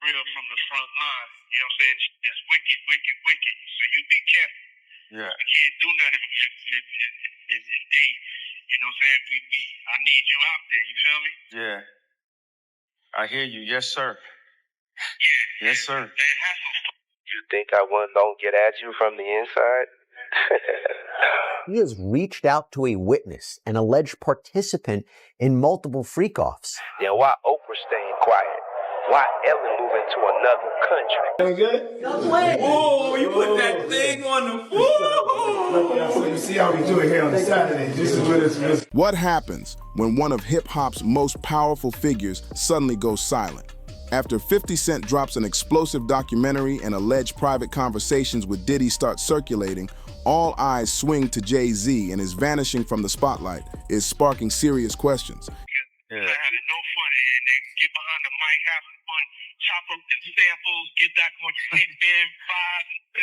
real from the front line. You know what I'm saying? It's wicked, wicked, wicked. So you be careful. Yeah. We can't do nothing if they, you know what I'm saying? I need you out there, you feel me? Yeah. I hear you. Yes, sir. Yeah. Yes, sir. You think I don't get at you from the inside? He has reached out to a witness, an alleged participant in multiple freak-offs. Then why Oprah staying quiet? Why Ellen moving to another country? Good? Oh, you put that thing on the floor. So you see how we do it here on the Saturday. This is what it's. What happens when one of hip-hop's most powerful figures suddenly goes silent? After 50 Cent drops an explosive documentary and alleged private conversations with Diddy start circulating, all eyes swing to JayZ, and his vanishing from the spotlight is sparking serious questions. Yeah. Having no fun, and they get behind the mic, have some fun, chop up the samples, get back on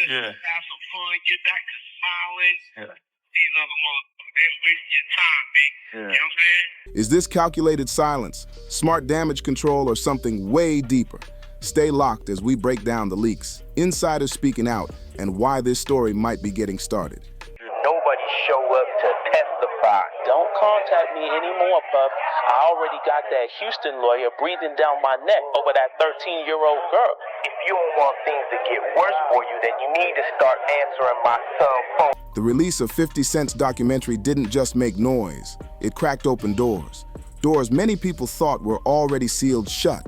have some fun, get back to smiling. Yeah. These other motherfuckers, they're wasting your time, man. Yeah. You know what I'm saying? Is this calculated silence, smart damage control, or something way deeper? Stay locked as we break down the leaks, insiders speaking out, and why this story might be getting started. Nobody show up to testify. Don't contact me anymore, Puff. I already got that Houston lawyer breathing down my neck over that 13-year-old girl. If you don't want things to get worse for you, then you need to start answering my son's phone. The release of 50 Cent's documentary didn't just make noise, it cracked open doors. Doors many people thought were already sealed shut.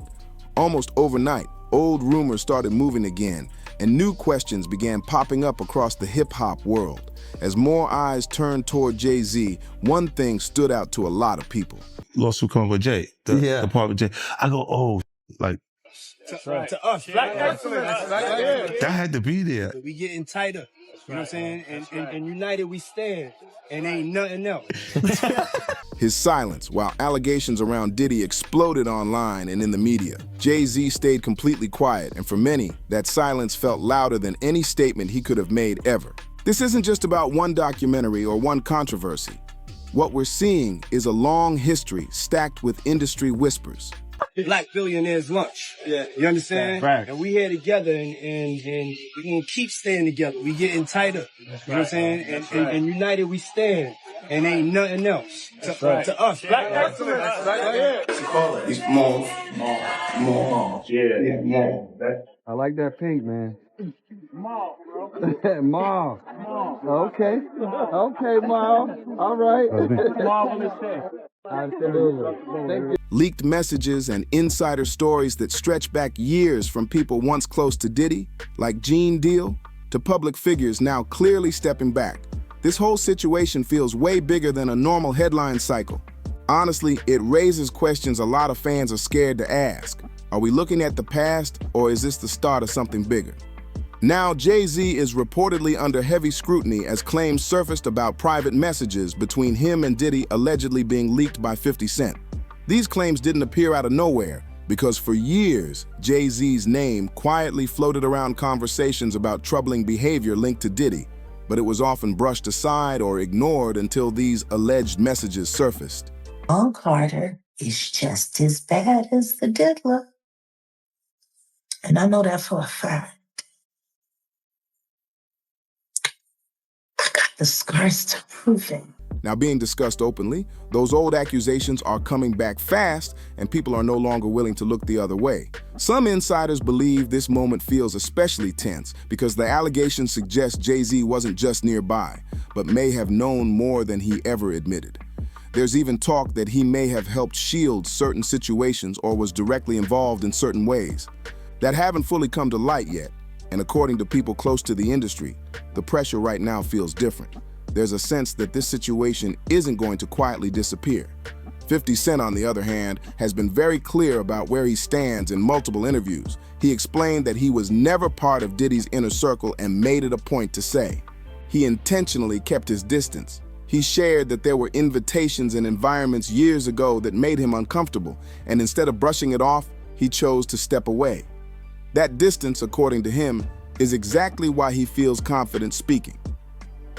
Almost overnight, old rumors started moving again, and new questions began popping up across the hip-hop world. As more eyes turned toward JayZ, one thing stood out to a lot of people. Lawsuit coming with Jay, the part with Jay. I go, oh, like, To us, black excellence. that had to be there. We getting tighter. You know what I'm saying? And united we stand. And ain't nothing else. His silence, while allegations around Diddy exploded online and in the media. JayZ stayed completely quiet, and for many, that silence felt louder than any statement he could have made ever. This isn't just about one documentary or one controversy. What we're seeing is a long history stacked with industry whispers. Black billionaires lunch. Yeah. You understand? Right. And we here together and we gonna keep staying together. We getting tighter. You know what I'm saying? And united we stand. And ain't nothing else. To us, black excellence. It's more. Yeah, more. I like that pink, man. Mom, bro. Mom. Okay. Okay, Mom. All right. Absolutely. Thank you. Leaked messages and insider stories that stretch back years from people once close to Diddy, like Gene Deal, to public figures now clearly stepping back. This whole situation feels way bigger than a normal headline cycle. Honestly, it raises questions a lot of fans are scared to ask. Are we looking at the past, or is this the start of something bigger? Now, JayZ is reportedly under heavy scrutiny as claims surfaced about private messages between him and Diddy allegedly being leaked by 50 Cent. These claims didn't appear out of nowhere, because for years, JayZ's name quietly floated around conversations about troubling behavior linked to Diddy, but it was often brushed aside or ignored until these alleged messages surfaced. Paul Carter is just as bad as the diddler. And I know that for a fact. I got the scars to prove it. Now, being discussed openly, those old accusations are coming back fast, and people are no longer willing to look the other way. Some insiders believe this moment feels especially tense because the allegations suggest JayZ wasn't just nearby, but may have known more than he ever admitted. There's even talk that he may have helped shield certain situations or was directly involved in certain ways that haven't fully come to light yet. And according to people close to the industry, the pressure right now feels different. There's a sense that this situation isn't going to quietly disappear. 50 Cent, on the other hand, has been very clear about where he stands in multiple interviews. He explained that he was never part of Diddy's inner circle and made it a point to say. He intentionally kept his distance. He shared that there were invitations and environments years ago that made him uncomfortable, and instead of brushing it off, he chose to step away. That distance, according to him, is exactly why he feels confident speaking.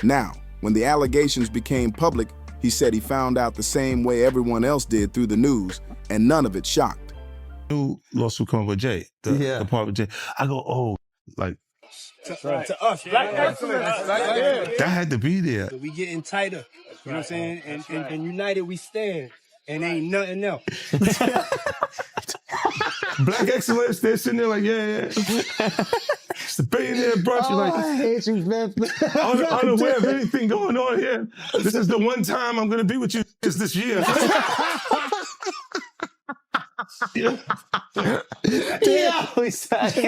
Now, when the allegations became public, he said he found out the same way everyone else did through the news, and none of it shocked. new lawsuit coming with Jay, the part with Jay. I go, oh, like. To us, black excellence. That had to be there. We getting tighter, you know what I'm saying? And united we stand, and ain't nothing else. Black excellence, they're sitting there like, yeah. It's the billionaire brunch. Like, I hate you, man. Unaware of anything going on here. This is the one time I'm going to be with you this year.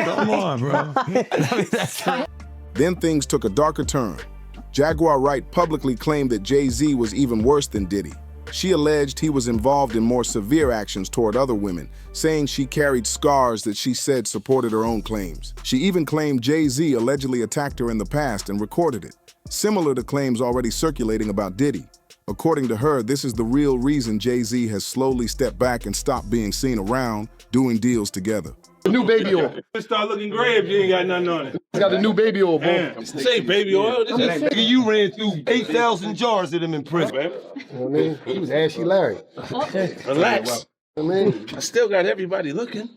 Come on, bro. Then things took a darker turn. Jaguar Wright publicly claimed that JayZ was even worse than Diddy. She alleged he was involved in more severe actions toward other women, saying she carried scars that she said supported her own claims. She even claimed JayZ allegedly attacked her in the past and recorded it, similar to claims already circulating about Diddy. According to her, this is the real reason JayZ has slowly stepped back and stopped being seen around, doing deals together. The new baby oil. It start looking gray if you ain't got nothing on it. Got the new baby oil, bro. This ain't baby oil. Nigga, you ran through 8,000 jars of them in prison. You know what I mean? He was Ashy Larry. Relax. I mean, I still got everybody looking.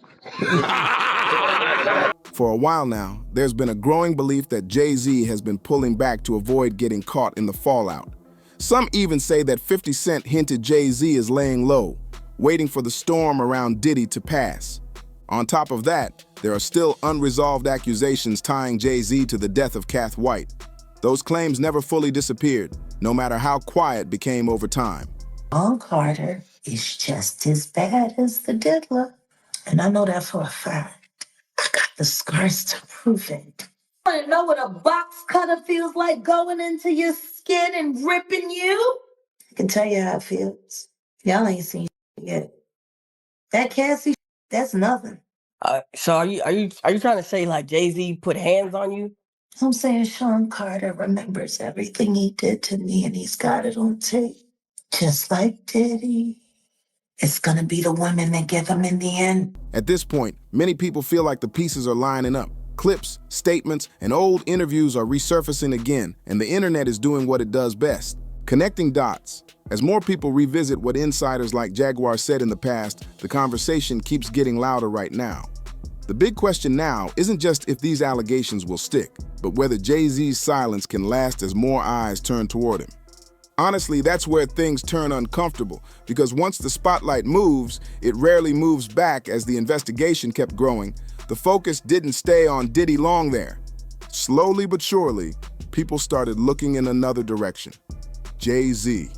For a while now, there's been a growing belief that JayZ has been pulling back to avoid getting caught in the fallout. Some even say that 50 Cent hinted JayZ is laying low, waiting for the storm around Diddy to pass. On top of that, there are still unresolved accusations tying JayZ to the death of Kath White. Those claims never fully disappeared, no matter how quiet became over time. Sean Carter is just as bad as the diddler. And I know that for a fact. I got the scars to prove it. Want to know what a box cutter feels like going into your skin and ripping you? I can tell you how it feels. Y'all ain't seen yet. That Cassie, that's nothing. So are you trying to say like JayZ put hands on you? I'm saying Sean Carter remembers everything he did to me and he's got it on tape. Just like Diddy. It's gonna be the women that give him in the end. At this point, many people feel like the pieces are lining up. Clips, statements, and old interviews are resurfacing again, and the internet is doing what it does best, connecting dots. As more people revisit what insiders like Jaguar said in the past, the conversation keeps getting louder right now. The big question now isn't just if these allegations will stick, but whether JayZ's silence can last as more eyes turn toward him. Honestly, that's where things turn uncomfortable, because once the spotlight moves, it rarely moves back. As the investigation kept growing, the focus didn't stay on Diddy long there. Slowly but surely, people started looking in another direction. JayZ.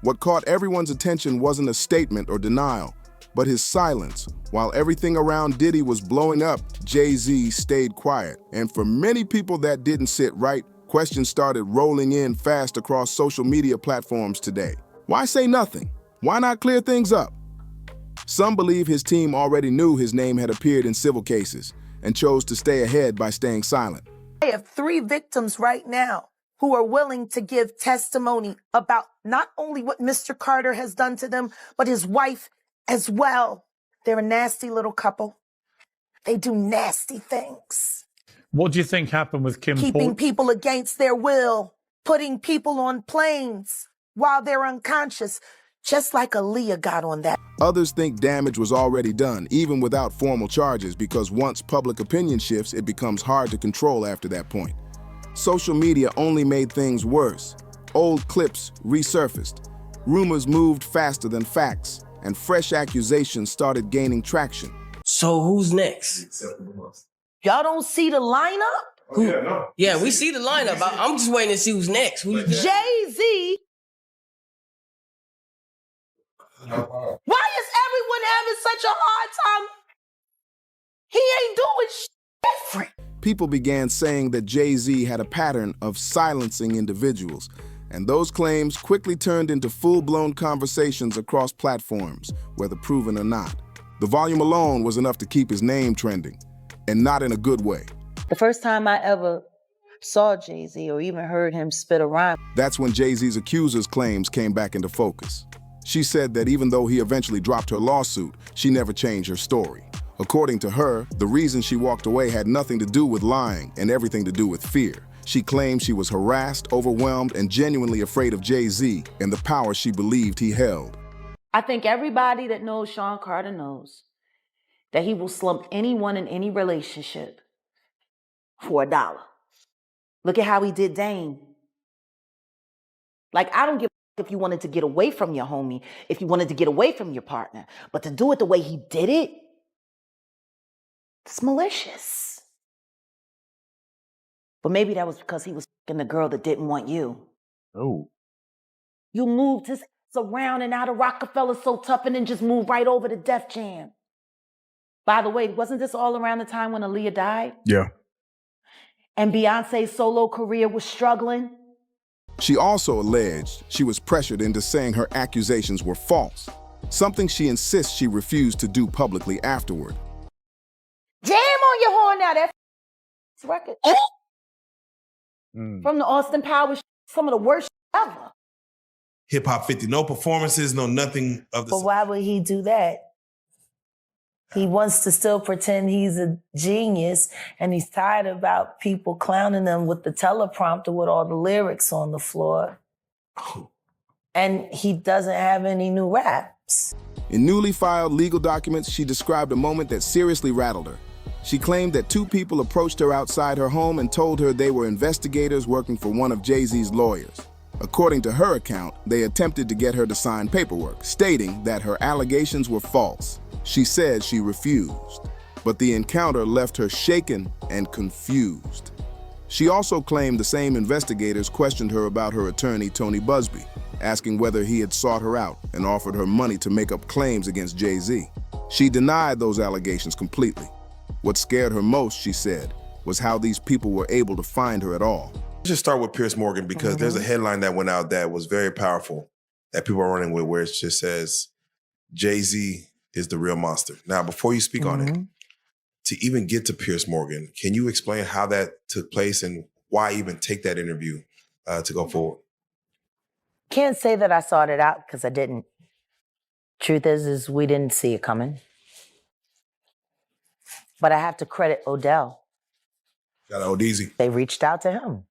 What caught everyone's attention wasn't a statement or denial, but his silence. While everything around Diddy was blowing up, JayZ stayed quiet. And for many people that didn't sit right, questions started rolling in fast across social media platforms today. Why say nothing? Why not clear things up? Some believe his team already knew his name had appeared in civil cases and chose to stay ahead by staying silent. I have 3 victims right now who are willing to give testimony about not only what Mr. Carter has done to them, but his wife as well. They're a nasty little couple. They do nasty things. What do you think happened with Kim Keeping people against their will, putting people on planes while they're unconscious, just like Aaliyah got on that. Others think damage was already done, even without formal charges, because once public opinion shifts, it becomes hard to control after that point. Social media only made things worse. Old clips resurfaced. Rumors moved faster than facts, and fresh accusations started gaining traction. So who's next? Y'all don't see the lineup? Yeah, we see the lineup. I'm just waiting to see who's next. JayZ. Why is everyone having such a hard time? He ain't doing different. People began saying that JayZ had a pattern of silencing individuals, and those claims quickly turned into full-blown conversations across platforms, whether proven or not. The volume alone was enough to keep his name trending, and not in a good way. The first time I ever saw JayZ or even heard him spit a rhyme. That's when JayZ's Accuser's claims came back into focus. She said that even though he eventually dropped her lawsuit, she never changed her story. According to her, the reason she walked away had nothing to do with lying and everything to do with fear. She claimed she was harassed, overwhelmed, and genuinely afraid of JayZ and the power she believed he held. I think everybody that knows Sean Carter knows that he will slump anyone in any relationship for $1. Look at how he did Dame. Like, I don't give a if you wanted to get away from your homie, if you wanted to get away from your partner, but to do it the way he did it, it's malicious. But maybe that was because he was f***ing the girl that didn't want you. Oh. You moved his ass around and out of Rockefeller so tough and then just moved right over to Def Jam. By the way, wasn't this all around the time when Aaliyah died? Yeah. And Beyonce's solo career was struggling? She also alleged she was pressured into saying her accusations were false, something she insists she refused to do publicly afterward. Jam on your horn now, that's record. From the Austin Powers, some of the worst ever. Hip Hop 50, no performances, no nothing of the. But why would he do that? He wants to still pretend he's a genius, and he's tired about people clowning him with the teleprompter with all the lyrics on the floor. And he doesn't have any new raps. In newly filed legal documents, she described a moment that seriously rattled her. She claimed that 2 people approached her outside her home and told her they were investigators working for one of JayZ's lawyers. According to her account, they attempted to get her to sign paperwork, stating that her allegations were false. She said she refused, but the encounter left her shaken and confused. She also claimed the same investigators questioned her about her attorney, Tony Busby, asking whether he had sought her out and offered her money to make up claims against JayZ. She denied those allegations completely. What scared her most, she said, was how these people were able to find her at all. Let's just start with Piers Morgan, because there's a headline that went out that was very powerful that people are running with, where it just says, JayZ is the real monster. Now, before you speak on it, to even get to Piers Morgan, can you explain how that took place and why even take that interview to go forward? Can't say that I sought it out because I didn't. Truth is we didn't see it coming. But I have to credit Odell. Got Odeezy. They reached out to him.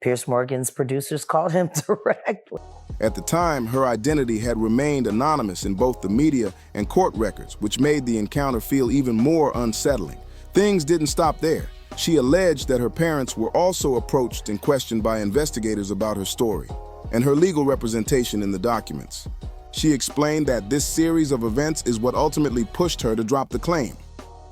Piers Morgan's producers called him directly. At the time, her identity had remained anonymous in both the media and court records, which made the encounter feel even more unsettling. Things didn't stop there. She alleged that her parents were also approached and questioned by investigators about her story and her legal representation in the documents. She explained that this series of events is what ultimately pushed her to drop the claim.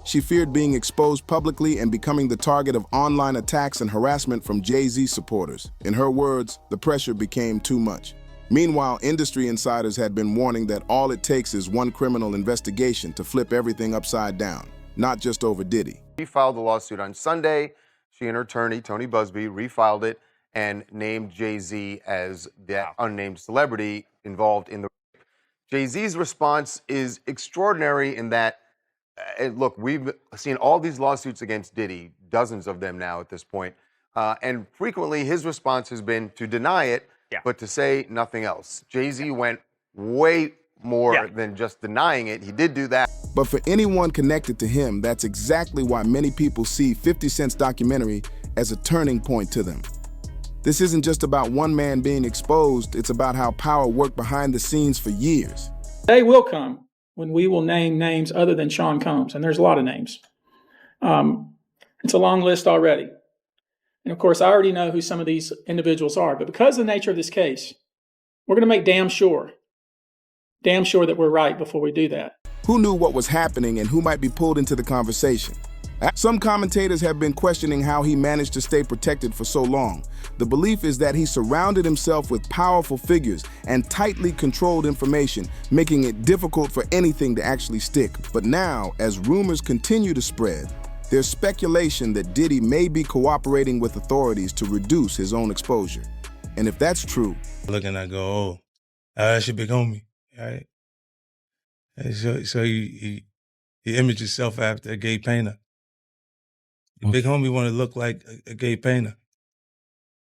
She feared being exposed publicly and becoming the target of online attacks and harassment from JayZ supporters. In her words, the pressure became too much. Meanwhile, industry insiders had been warning that all it takes is one criminal investigation to flip everything upside down, not just over Diddy. She filed the lawsuit on Sunday. She and her attorney, Tony Busby, refiled it and named JayZ as the unnamed celebrity involved in the rape. JayZ's response is extraordinary in that, look, we've seen all these lawsuits against Diddy, dozens of them now at this point, and frequently his response has been to deny it, but to say nothing else. JayZ went way more than just denying it. He did do that. But for anyone connected to him, that's exactly why many people see 50 Cent's documentary as a turning point to them. This isn't just about one man being exposed, it's about how power worked behind the scenes for years. Day will come when we will name names other than Sean Combs, and there's a lot of names. It's a long list already. And of course, I already know who some of these individuals are, but because of the nature of this case, we're gonna make damn sure that we're right before we do that. Who knew what was happening and who might be pulled into the conversation? Some commentators have been questioning how he managed to stay protected for so long. The belief is that he surrounded himself with powerful figures and tightly controlled information, making it difficult for anything to actually stick. But now, as rumors continue to spread, there's speculation that Diddy may be cooperating with authorities to reduce his own exposure. And if that's true... Look and I go, oh, that's your big homie, right? And so he imaged himself after a gay painter. The big homie want to look like a gay painter.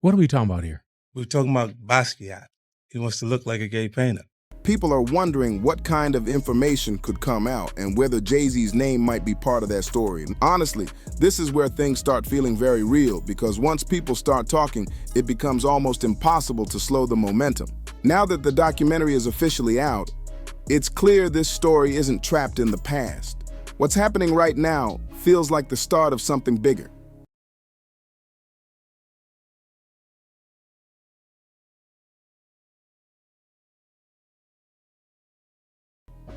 What are we talking about here? We're talking about Basquiat. He wants to look like a gay painter. People are wondering what kind of information could come out and whether JayZ's name might be part of that story. And honestly, this is where things start feeling very real, because once people start talking, it becomes almost impossible to slow the momentum. Now that the documentary is officially out, it's clear this story isn't trapped in the past. What's happening right now feels like the start of something bigger.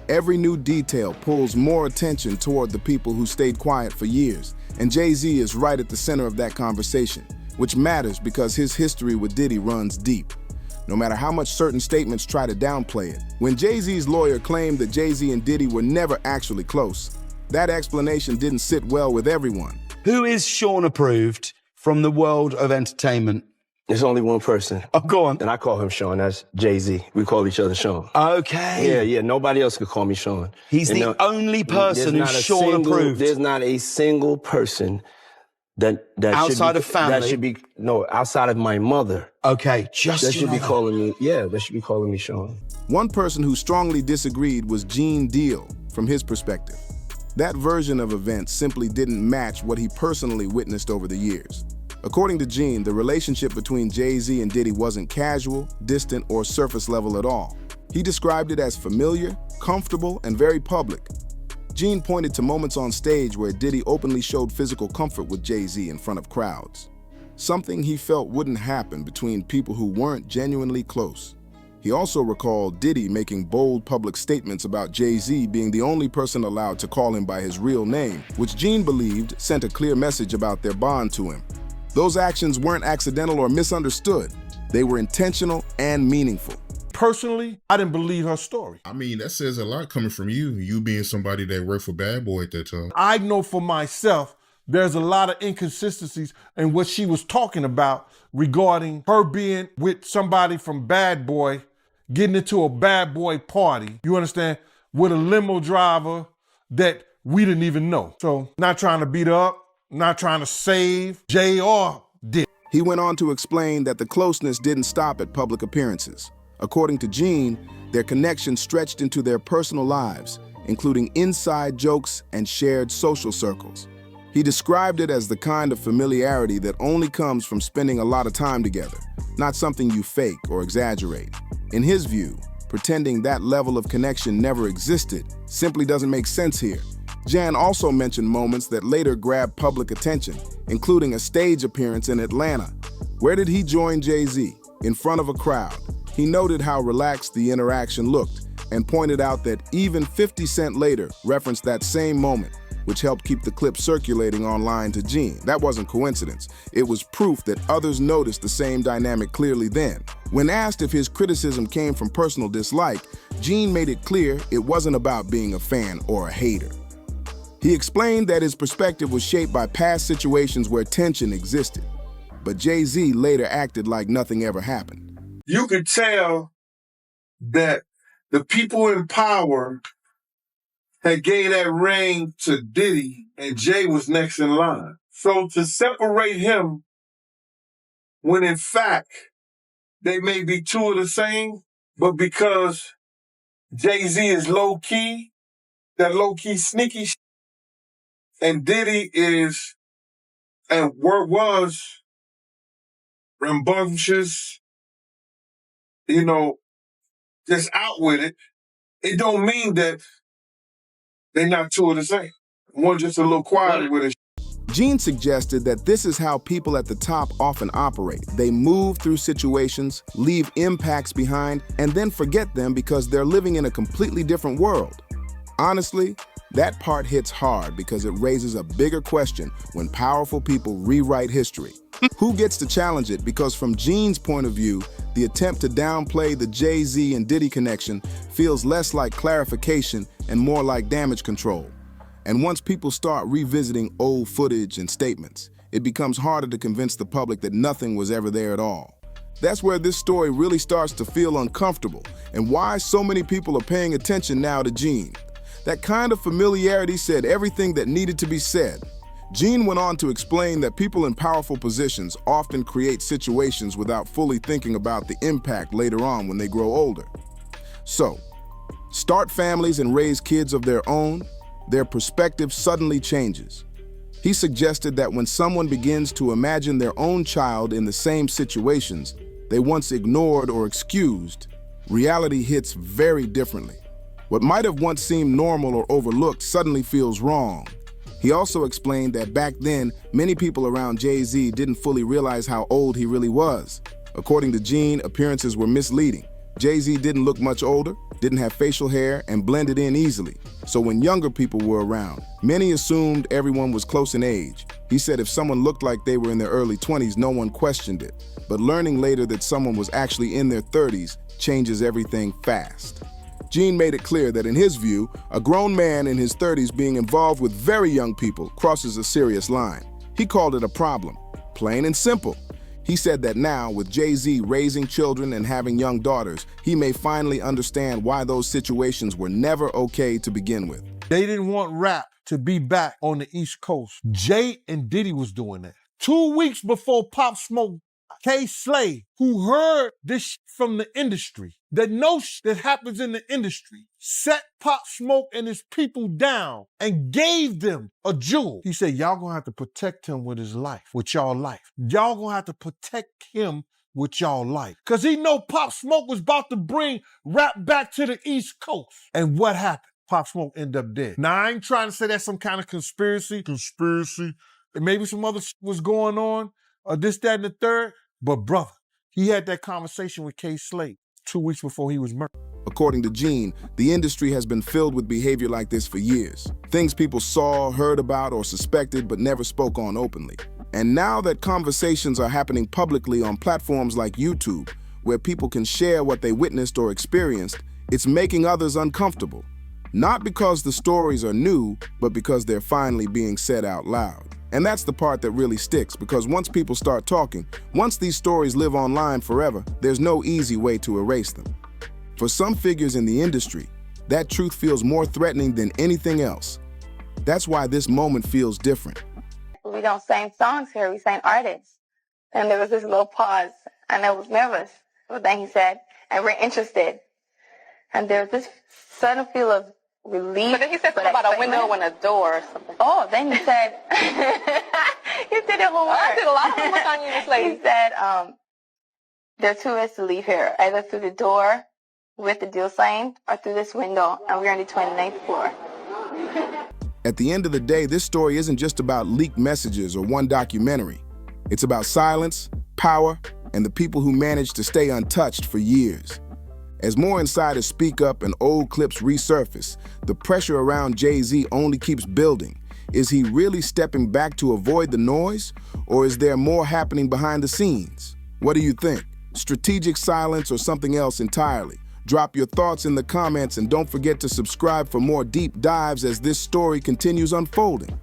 Every new detail pulls more attention toward the people who stayed quiet for years, and JayZ is right at the center of that conversation, which matters because his history with Diddy runs deep. No matter how much certain statements try to downplay it, when JayZ's lawyer claimed that JayZ and Diddy were never actually close, that explanation didn't sit well with everyone. Who is Sean approved from the world of entertainment? There's only one person. Oh, go on. And I call him Sean. That's JayZ. We call each other Sean. Okay. Yeah. Nobody else could call me Sean. He's the only person who's Sean approved. There's not a single person that outside of family. That should be outside of my mother. Okay, just that should be calling me. Yeah, that should be calling me Sean. One person who strongly disagreed was Gene Deal. From his perspective, that version of events simply didn't match what he personally witnessed over the years. According to Gene, the relationship between JayZ and Diddy wasn't casual, distant, or surface level at all. He described it as familiar, comfortable, and very public. Gene pointed to moments on stage where Diddy openly showed physical comfort with JayZ in front of crowds, something he felt wouldn't happen between people who weren't genuinely close. He also recalled Diddy making bold public statements about JayZ being the only person allowed to call him by his real name, which Gene believed sent a clear message about their bond to him. Those actions weren't accidental or misunderstood. They were intentional and meaningful. Personally, I didn't believe her story. I mean, that says a lot coming from you being somebody that worked for Bad Boy at that time. I know for myself, there's a lot of inconsistencies in what she was talking about regarding her being with somebody from Bad Boy, getting into a Bad Boy party, you understand, with a limo driver that we didn't even know. So, not trying to beat her up, not trying to save Jay or Diddy. He went on to explain that the closeness didn't stop at public appearances. According to Gene, their connection stretched into their personal lives, including inside jokes and shared social circles. He described it as the kind of familiarity that only comes from spending a lot of time together, not something you fake or exaggerate. In his view, pretending that level of connection never existed simply doesn't make sense here. Jan also mentioned moments that later grabbed public attention, including a stage appearance in Atlanta. Where did he join JayZ? In front of a crowd. He noted how relaxed the interaction looked and pointed out that even 50 Cent later referenced that same moment, which helped keep the clip circulating online to Gene. That wasn't coincidence. It was proof that others noticed the same dynamic clearly then. When asked if his criticism came from personal dislike, Gene made it clear it wasn't about being a fan or a hater. He explained that his perspective was shaped by past situations where tension existed, but JayZ later acted like nothing ever happened. You could tell that the people in power had gave that reign to Diddy and Jay was next in line. So to separate him when in fact they may be two of the same, but because JayZ is low-key, that low-key sneaky shit, and Diddy is, and was, rambunctious, just out with it, it don't mean that they're not two of the same. One just a little quieter with it. Gene suggested that this is how people at the top often operate. They move through situations, leave impacts behind, and then forget them because they're living in a completely different world. Honestly, that part hits hard because it raises a bigger question when powerful people rewrite history. Who gets to challenge it? Because from Gene's point of view, the attempt to downplay the JayZ and Diddy connection feels less like clarification and more like damage control. And once people start revisiting old footage and statements, it becomes harder to convince the public that nothing was ever there at all. That's where this story really starts to feel uncomfortable and why so many people are paying attention now to Gene. That kind of familiarity said everything that needed to be said. Gene went on to explain that people in powerful positions often create situations without fully thinking about the impact later on when they grow older. So, start families and raise kids of their own, their perspective suddenly changes. He suggested that when someone begins to imagine their own child in the same situations they once ignored or excused, reality hits very differently. What might have once seemed normal or overlooked suddenly feels wrong. He also explained that back then, many people around JayZ didn't fully realize how old he really was. According to Gene, appearances were misleading. JayZ didn't look much older, didn't have facial hair, and blended in easily. So when younger people were around, many assumed everyone was close in age. He said if someone looked like they were in their early 20s, no one questioned it. But learning later that someone was actually in their 30s changes everything fast. Gene made it clear that in his view, a grown man in his 30s being involved with very young people crosses a serious line. He called it a problem, plain and simple. He said that now, with JayZ raising children and having young daughters, he may finally understand why those situations were never okay to begin with. They didn't want rap to be back on the East Coast. JayZAndDiddy was doing that. 2 weeks before Pop Smoke, K. Slay, who heard this from the industry, that knows that happens in the industry, set Pop Smoke and his people down and gave them a jewel. He said, y'all gonna have to protect him with his life, with y'all life. Y'all gonna have to protect him with y'all life. Cause he know Pop Smoke was about to bring rap back to the East Coast. And what happened? Pop Smoke ended up dead. Now, I ain't trying to say that's some kind of conspiracy. And maybe some other shit was going on, or this, that, and the third. But brother, he had that conversation with K. Slay 2 weeks before he was murdered. According to Gene, the industry has been filled with behavior like this for years. Things people saw, heard about, or suspected but never spoke on openly. And now that conversations are happening publicly on platforms like YouTube, where people can share what they witnessed or experienced, it's making others uncomfortable. Not because the stories are new, but because they're finally being said out loud. And that's the part that really sticks, because once people start talking, once these stories live online forever, there's no easy way to erase them. For some figures in the industry, that truth feels more threatening than anything else. That's why this moment feels different. We don't sing songs here, we sing artists. And there was this little pause, and I was nervous. But then he said, and we're interested. And there was this sudden feel of relief. But then he said something about a window and a door or something. Oh, then he said, you did it homework. I did a lot of homework on you, this lady. He said, there are two ways to leave here, either through the door with the deal signed or through this window, and we're on the 29th floor. At the end of the day, this story isn't just about leaked messages or one documentary. It's about silence, power, and the people who managed to stay untouched for years. As more insiders speak up and old clips resurface, the pressure around JayZ only keeps building. Is he really stepping back to avoid the noise, or is there more happening behind the scenes? What do you think? Strategic silence or something else entirely? Drop your thoughts in the comments and don't forget to subscribe for more deep dives as this story continues unfolding.